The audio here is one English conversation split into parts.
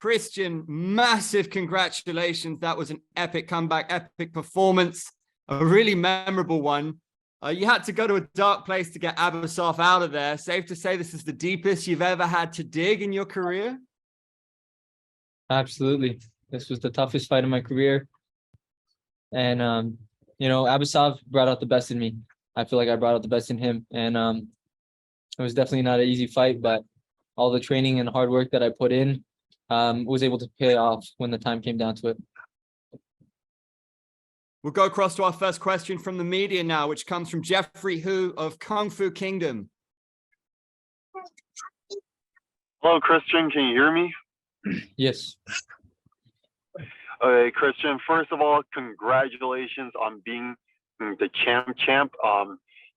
Christian, massive congratulations. That was an epic comeback, epic performance, a really memorable one. You had to go to a dark place to get Abasov out of there. Safe to say this is the deepest you've ever had to dig in your career? Absolutely. This was the toughest fight of my career. And, Abasov brought out the best in me. I feel like I brought out the best in him. And it was definitely not an easy fight, but all the training and hard work that I put in was able to pay off when the time came down to it. We'll go across to our first question from the media now, which comes from Jeffrey Hu of Kung Fu Kingdom. Hello, Christian. Can you hear me? Yes. Okay, Christian, first of all, congratulations on being the champ.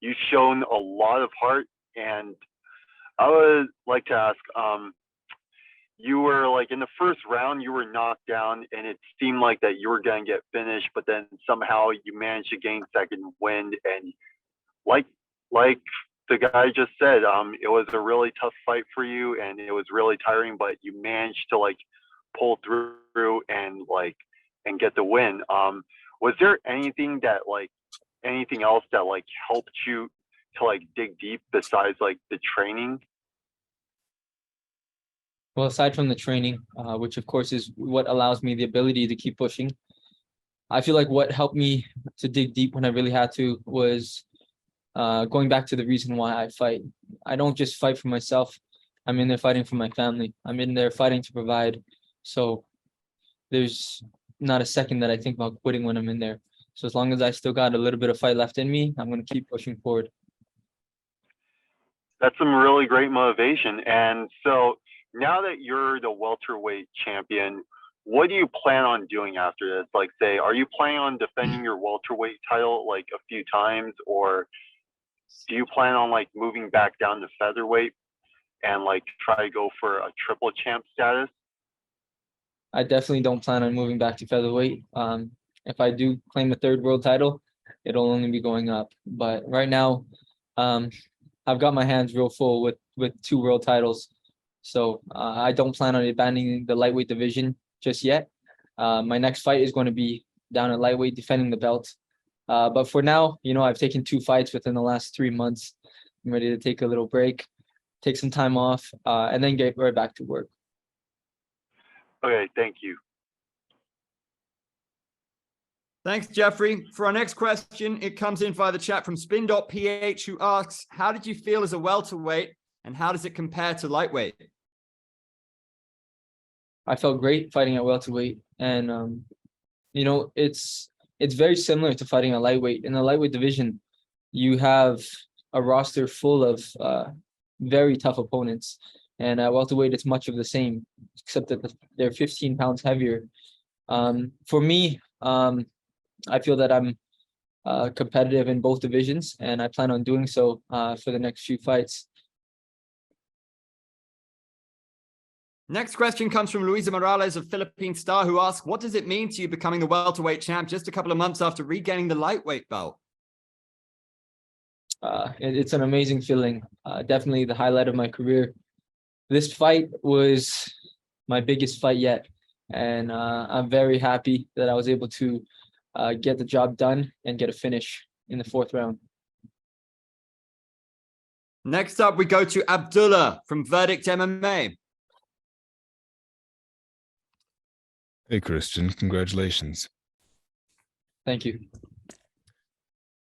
You've shown a lot of heart, and I would like to ask, you were like in the first round, you were knocked down and it seemed like that you were going to get finished, but then somehow you managed to gain second wind. And like the guy just said, it was a really tough fight for you and it was really tiring, but you managed to like pull through and get the win. Was there anything else that like helped you to like dig deep besides like the training? Well, aside from the training, which of course is what allows me the ability to keep pushing, I feel like what helped me to dig deep when I really had to was going back to the reason why I fight. I don't just fight for myself. I'm in there fighting for my family. I'm in there fighting to provide. So there's not a second that I think about quitting when I'm in there. So as long as I still got a little bit of fight left in me, I'm going to keep pushing forward. That's some really great motivation. And so now that you're the welterweight champion, what do you plan on doing after this? Like, say, are you planning on defending your welterweight title like a few times, or do you plan on like moving back down to featherweight and like try to go for a triple champ status? I definitely don't plan on moving back to featherweight. If I do claim a third world title, it'll only be going up. But right now, I've got my hands real full with 2 world titles. So I don't plan on abandoning the lightweight division just yet. My next fight is going to be down at lightweight, defending the belt. But for now, I've taken 2 fights within the last 3 months. I'm ready to take a little break, take some time off, and then get right back to work. Okay, thank you. Thanks, Jeffrey. For our next question, it comes in via the chat from spin.ph, who asks, how did you feel as a welterweight and how does it compare to lightweight? I felt great fighting at welterweight, and it's very similar to fighting at lightweight. In the lightweight division, you have a roster full of very tough opponents, and at welterweight, it's much of the same, except that they're 15 pounds heavier. For me, I feel that I'm competitive in both divisions, and I plan on doing so for the next few fights. Next question comes from Luisa Morales of Philippine Star, who asks, what does it mean to you becoming the welterweight champ just a couple of months after regaining the lightweight belt? It's an amazing feeling. Definitely the highlight of my career. This fight was my biggest fight yet, and I'm very happy that I was able to get the job done and get a finish in the 4th round. Next up, we go to Abdullah from Verdict MMA. Hey, Christian, congratulations. Thank you.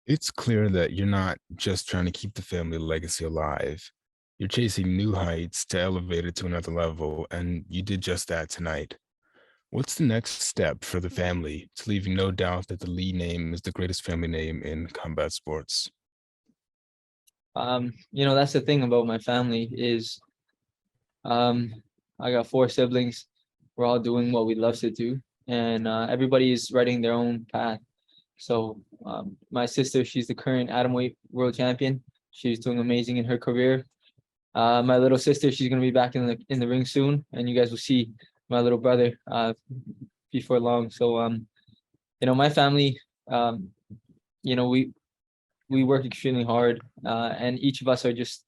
It's clear that you're not just trying to keep the family legacy alive. You're chasing new heights to elevate it to another level, and you did just that tonight. What's the next step for the family to leave no doubt that the Lee name is the greatest family name in combat sports? That's the thing about my family is I got 4 siblings. We're all doing what we love to do, and everybody is writing their own path. So my sister, she's the current atomweight world champion. She's doing amazing in her career. My little sister, she's going to be back in the ring soon, and you guys will see my little brother before long. So my family, we work extremely hard, and each of us are just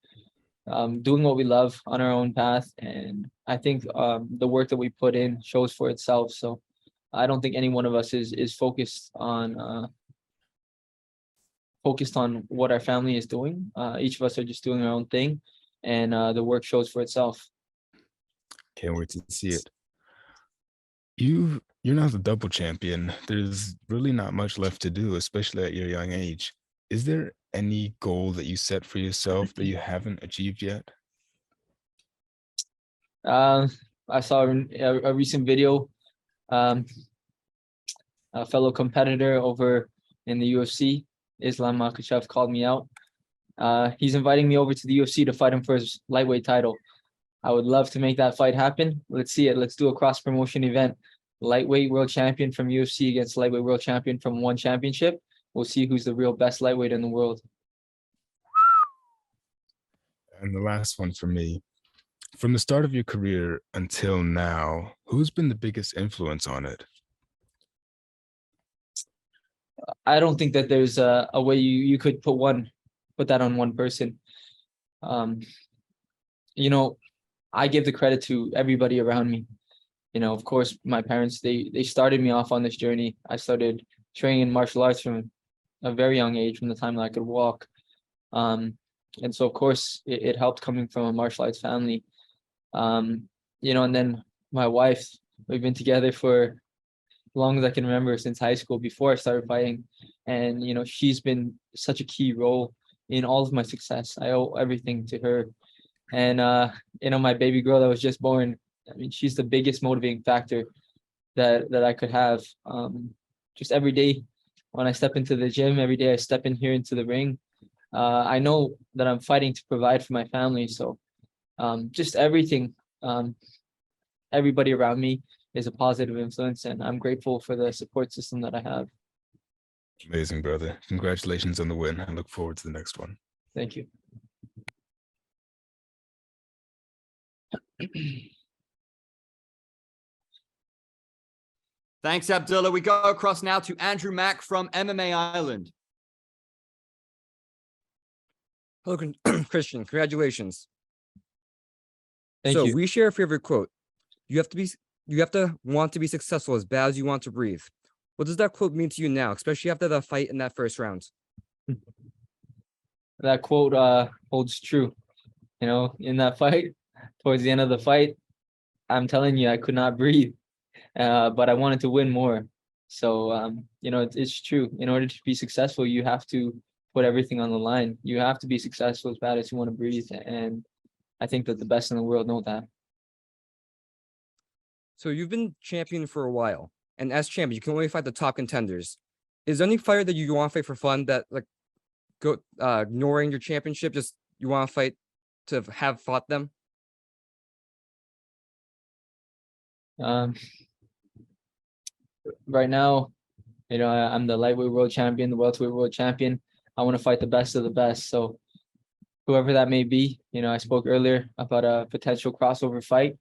doing what we love on our own path. And I think the work that we put in shows for itself. So I don't think any one of us is focused on what our family is doing. Each of us are just doing our own thing, and the work shows for itself. Can't wait to see it. You're now the double champion. There's really not much left to do, especially at your young age. Is there any goal that you set for yourself that you haven't achieved yet? I saw a recent video. A fellow competitor over in the UFC, Islam Makhachev, called me out. He's inviting me over to the UFC to fight him for his lightweight title. I would love to make that fight happen. Let's see it. Let's do a cross promotion event. Lightweight world champion from UFC against lightweight world champion from one championship. We'll see who's the real best lightweight in the world. And the last one for me. From the start of your career until now, who's been the biggest influence on it? I don't think that there's a way you could put that on one person. You know, I give the credit to everybody around me. You know, of course, my parents, they started me off on this journey. I started training in martial arts from a very young age, from the time that I could walk. And so, of course, it helped coming from a martial arts family. You know, and then my wife, we've been together for as long as I can remember, since high school, before I started fighting. And, you know, she's been such a key role in all of my success. I owe everything to her. And, you know, my baby girl that was just born, I mean, she's the biggest motivating factor that I could have. Just every day when I step into the gym, every day I step in here into the ring, I know that I'm fighting to provide for my family. So just everything, everybody around me is a positive influence, and I'm grateful for the support system that I have. Amazing, brother. Congratulations on the win. I look forward to the next one. Thank you. Thanks, Abdullah. We go across now to Andrew Mack from MMA Island. Hello, Christian. Congratulations. Thank you. We share a favorite quote. You have to want to be successful as bad as you want to breathe. What does that quote mean to you now, especially after the fight in that first round? That quote holds true. You know, in that fight, towards the end of the fight, I'm telling you, I could not breathe, but I wanted to win more. So, you know, it's true. In order to be successful, you have to put everything on the line. You have to be successful as bad as you want to breathe. And I think that the best in the world know that. So you've been champion for a while, and as champion, you can only fight the top contenders. Is there any fighter that you want to fight for fun that ignoring your championship, just you want to fight to have fought them? Right now, you know, I'm the lightweight world champion, the welterweight world champion. I want to fight the best of the best. So whoever that may be, you know, I spoke earlier about a potential crossover fight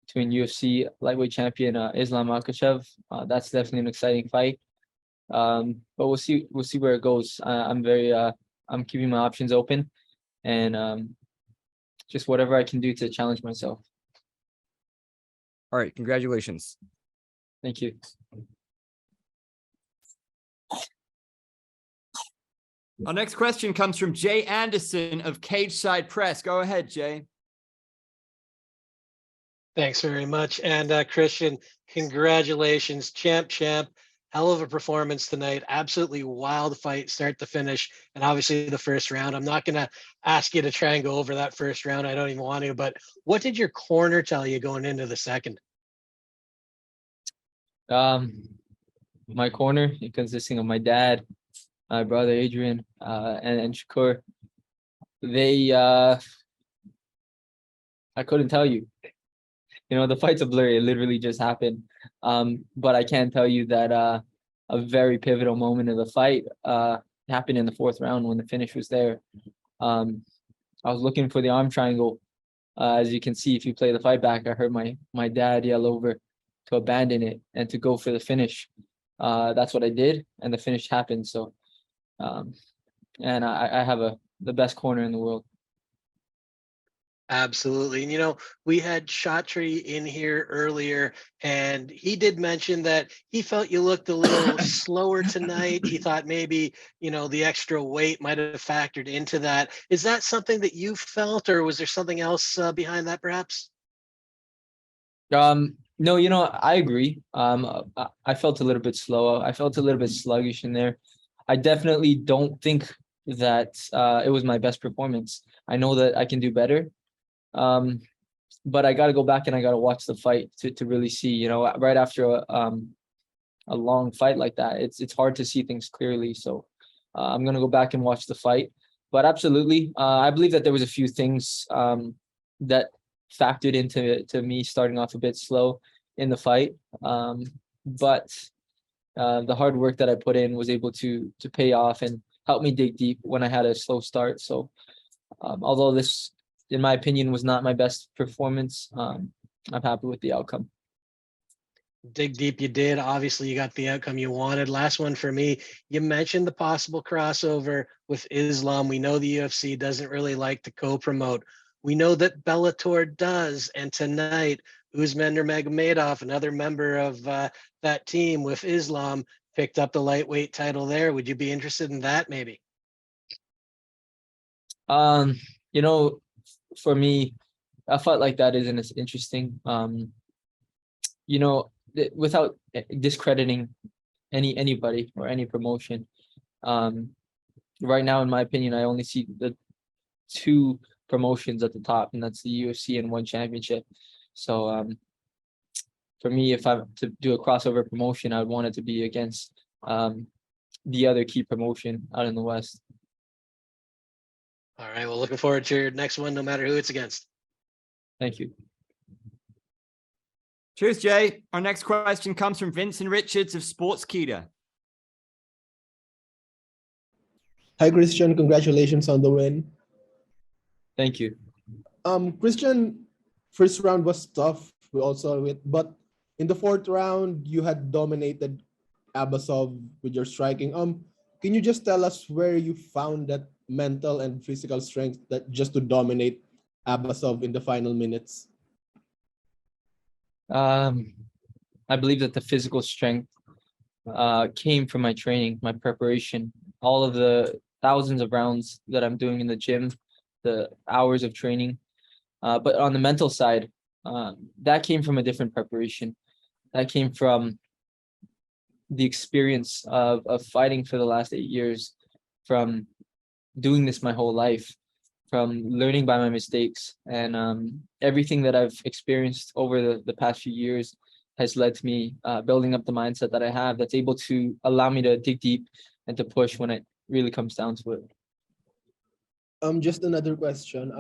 between UFC lightweight champion Islam Makhachev. That's definitely an exciting fight. But we'll see where it goes. I'm keeping my options open, and just whatever I can do to challenge myself. All right, congratulations. Thank you. Our next question comes from Jay Anderson of Cage Side Press. Go ahead, Jay. Thanks very much. And Christian, congratulations, champ. Hell of a performance tonight. Absolutely wild fight, start to finish. And obviously the first round. I'm not going to ask you to try and go over that first round. I don't even want to. But what did your corner tell you going into the second? My corner, consisting of my dad, my brother Adrian, and Shakur, they I couldn't tell you. You know, the fight's a blur. It literally just happened. But I can tell you that a very pivotal moment of the fight happened in the fourth round when the finish was there. I was looking for the arm triangle. As you can see, if you play the fight back, I heard my dad yell over to abandon it and to go for the finish. That's what I did, and the finish happened. So, and I have the best corner in the world. Absolutely. And we had Chatri in here earlier, and he did mention that he felt you looked a little slower tonight. He thought maybe, the extra weight might have factored into that. Is that something that you felt, or was there something else behind that perhaps? No, I agree. I felt a little bit slow. I felt a little bit sluggish in there. I definitely don't think that it was my best performance. I know that I can do better. But I got to go back and I got to watch the fight to really see, right after a long fight like that, it's hard to see things clearly. So I'm going to go back and watch the fight. But absolutely, I believe that there was a few things that factored into me starting off a bit slow in the fight. But the hard work that I put in was able to pay off and help me dig deep when I had a slow start. So although this, in my opinion, was not my best performance, I'm happy with the outcome. Dig deep you did. Obviously, you got the outcome you wanted. Last one for me. You mentioned the possible crossover with Islam. We know the UFC doesn't really like to co-promote. We know that Bellator does. And tonight, Usman Nurmagomedov, another member of that team with Islam, picked up the lightweight title there. Would you be interested in that maybe? You know, for me, a fight like that isn't as interesting. Without discrediting anybody or any promotion. Right now, in my opinion, I only see the two promotions at the top, and that's the UFC and one championship. So for me, if I'm to do a crossover promotion, I would want it to be against the other key promotion out in the West. All right. Well, looking forward to your next one, no matter who it's against. Thank you. Cheers, Jay. Our next question comes from Vincent Richards of Sportskeeda. Hi, Christian. Congratulations on the win. Thank you. Christian, first round was tough. We all saw it, but in the fourth round, you had dominated Abasov with your striking. Can you just tell us where you found that mental and physical strength that just to dominate Abasov in the final minutes? I believe that the physical strength came from my training, my preparation, all of the thousands of rounds that I'm doing in the gym, the hours of training. But on the mental side, that came from a different preparation. That came from the experience of fighting for the last 8 years, from doing this my whole life, from learning by my mistakes, and everything that I've experienced over the past few years has led to me building up the mindset that I have that's able to allow me to dig deep and to push when it really comes down to it. Just another question.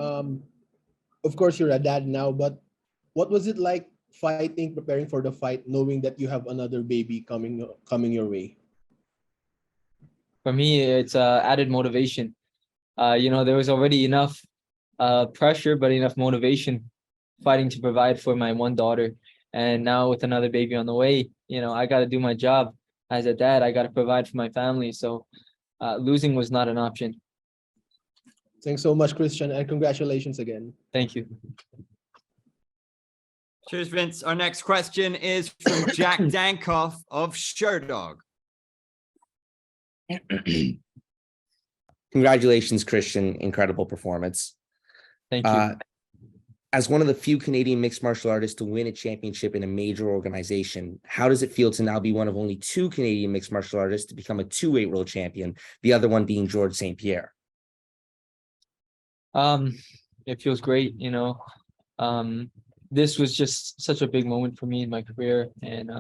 Of course, you're a dad now, but what was it like fighting, preparing for the fight, knowing that you have another baby coming your way? For me, it's added motivation. There was already enough pressure, but enough motivation fighting to provide for my one daughter. And now with another baby on the way, I got to do my job as a dad. I got to provide for my family. So losing was not an option. Thanks so much, Christian, and congratulations again. Thank you. Cheers, Vince. Our next question is from Jack Dankoff of Sherdog. Congratulations, Christian. Incredible performance. Thank you. As one of the few Canadian mixed martial artists to win a championship in a major organization, how does it feel to now be one of only 2 Canadian mixed martial artists to become a 2-weight world champion, the other one being George St. Pierre? It feels great, this was just such a big moment for me in my career, and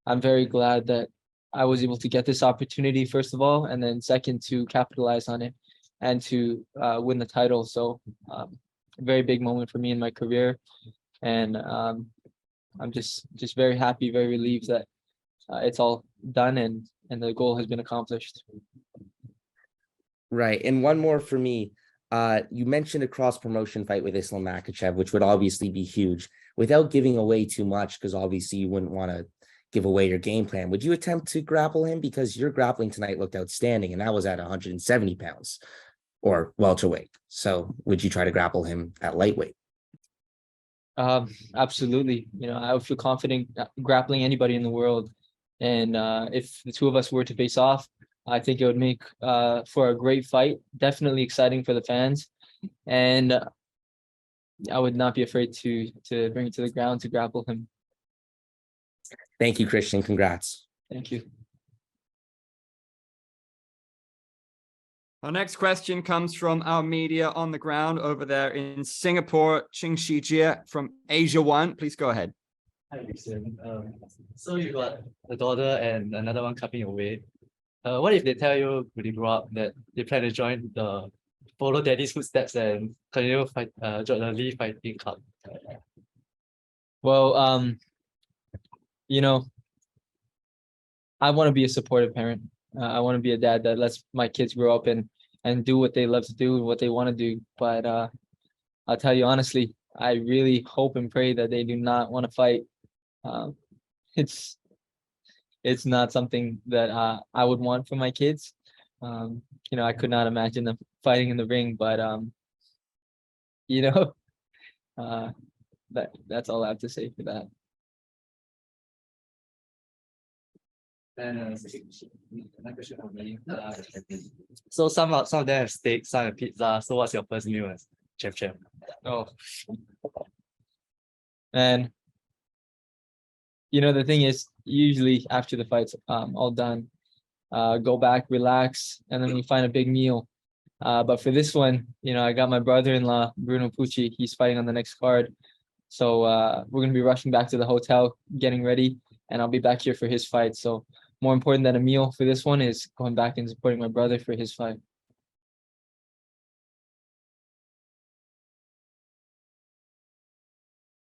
I'm very glad that I was able to get this opportunity, first of all, and then second, to capitalize on it and to win the title. So a very big moment for me in my career, and I'm just very happy, very relieved that it's all done and the goal has been accomplished. Right. And one more for me. You mentioned a cross-promotion fight with Islam Makhachev, which would obviously be huge. Without giving away too much, because obviously you wouldn't want to give away your game plan, would you attempt to grapple him? Because your grappling tonight looked outstanding, and that was at 170 pounds. or welterweight. So would you try to grapple him at lightweight? Absolutely. I would feel confident grappling anybody in the world. And if the two of us were to face off, I think it would make for a great fight. Definitely exciting for the fans. And I would not be afraid to bring it to the ground to grapple him. Thank you, Christian. Congrats. Thank you. Our next question comes from our media on the ground over there in Singapore, Ching Shi Jia from Asia One. Please go ahead. Hi, Vixen. So you got a daughter and another one coming your way. What if they tell you when you grow up that they plan to follow daddy's footsteps and continue join the Lee Fighting Club? Well, I want to be a supportive parent. I want to be a dad that lets my kids grow up and do what they love to do and what they want to do. But I'll tell you honestly, I really hope and pray that they do not want to fight. It's not something that I would want for my kids. I could not imagine them fighting in the ring, but that's all I have to say for that. And another question for me. So some of them have steak, some have pizza. So what's your first meal as champ? Oh, and the thing is, usually after the fight's all done, go back, relax, and then we find a big meal. But for this one, I got my brother-in-law, Bruno Pucci. He's fighting on the next card. So we're going to be rushing back to the hotel, getting ready, and I'll be back here for his fight. So more important than a meal for this one is going back and supporting my brother for his fight.